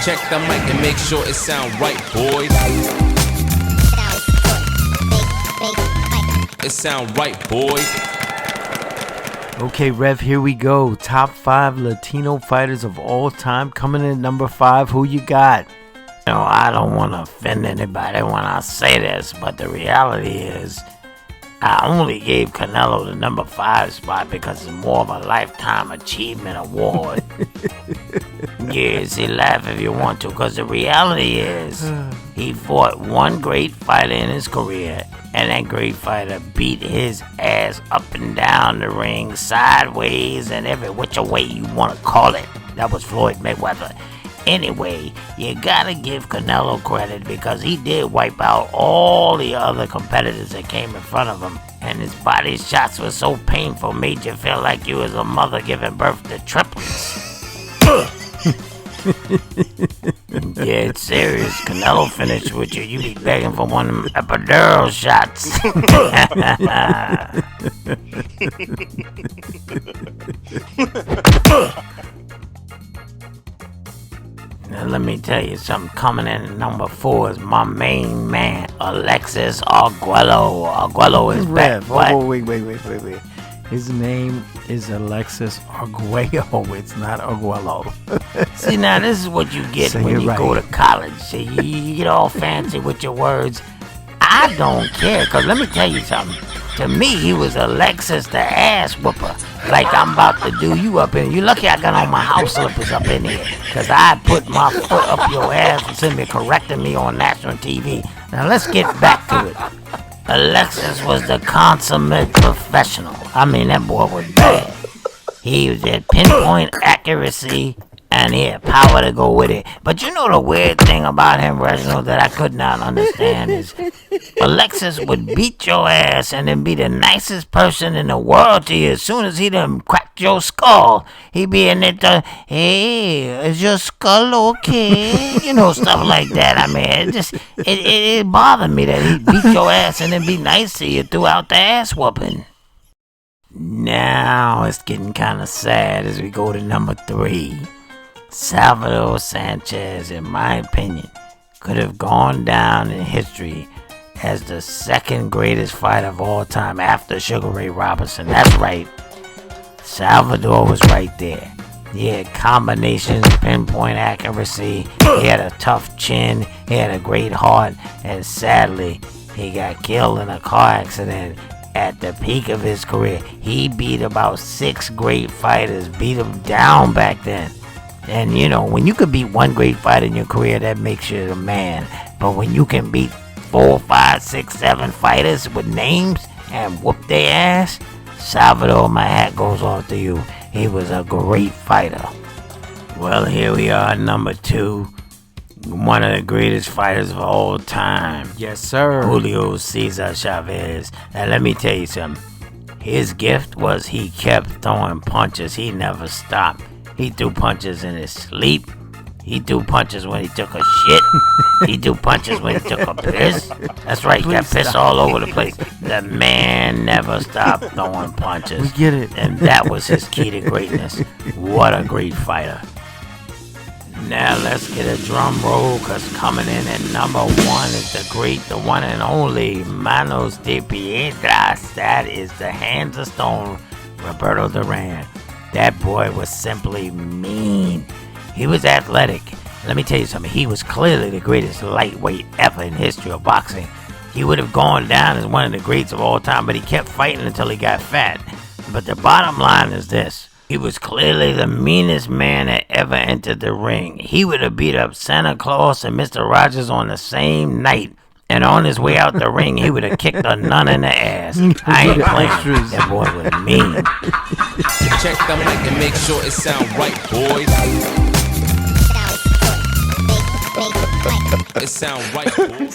Check the mic and make sure it sound right, boys. It sound right, boys. Okay, Rev, here we go. Top 5 Latino fighters of all time. Coming in at number 5, who you got? You know, I don't want to offend anybody when I say this, but the reality is I only gave Canelo the number 5 spot because it's more of a lifetime achievement award. Yeah, see, laugh if you want to, because the reality is he fought one great fighter in his career, and that great fighter beat his ass up and down the ring, sideways, and every which way you want to call it. That was Floyd Mayweather. Anyway, you gotta give Canelo credit because he did wipe out all the other competitors that came in front of him, and his body shots were so painful, made you feel like you was a mother giving birth to triplets. Yeah, it's serious. Canelo finished with you. You be begging for one of them epidural shots. Now, let me tell you something. Coming in at number 4 is my main man, Alexis Aguelo. Aguelo is back. Wait. His name is Alexis Aguelo. It's not Aguelo. See, now, this is what you get when you go to college. See, you get all fancy with your words. I don't care, because let me tell you something. To me, he was Alexis the ass whooper. Like I'm about to do you up in. You lucky I got on my house slippers up in here, because I put my foot up your ass and send me correcting me on national TV. Now, let's get back to it. Alexis was the consummate professional. I mean, that boy was bad. He was at pinpoint accuracy, and he had power to go with it. But you know the weird thing about him, Reginald, that I could not understand is Alexis would beat your ass and then be the nicest person in the world to you. As soon as he done cracked your skull, he'd be in it, hey, is your skull okay? You know, stuff like that. I mean, it bothered me that he'd beat your ass and then be nice to you throughout the ass whooping. Now it's getting kind of sad as we go to number 3. Salvador Sanchez, in my opinion, could have gone down in history as the second greatest fighter of all time after Sugar Ray Robinson. That's right. Salvador was right there. He had combinations, pinpoint accuracy. He had a tough chin. He had a great heart. And sadly, he got killed in a car accident at the peak of his career. He beat about 6 great fighters, beat them down back then. And you know, when you can beat one great fighter in your career, that makes you a man. But when you can beat 4, 5, 6, 7 fighters with names and whoop their ass, Salvador, my hat goes off to you. He was a great fighter. Well, here we are, number 2. One of the greatest fighters of all time. Yes, sir. Julio Cesar Chavez. Now, let me tell you something. His gift was he kept throwing punches. He never stopped. He threw punches in his sleep. He threw punches when he took a shit. He threw punches when he took a piss. That's right, he got piss all over the place. The man never stopped throwing punches. We get it. And that was his key to greatness. What a great fighter. Now let's get a drum roll, because coming in at number 1 is the great, the one and only Manos de Piedras. That is the hands of stone, Roberto Duran. That boy was simply mean. He was athletic. Let me tell you something. He was clearly the greatest lightweight ever in history of boxing. He would have gone down as one of the greats of all time, but he kept fighting until he got fat. But the bottom line is this. He was clearly the meanest man that ever entered the ring. He would have beat up Santa Claus and Mr. Rogers on the same night. And on his way out the ring, he would have kicked a nun in the ass. I ain't playing. That boy was mean. Check the mic and make sure it sound right, boys. It sound right, boys.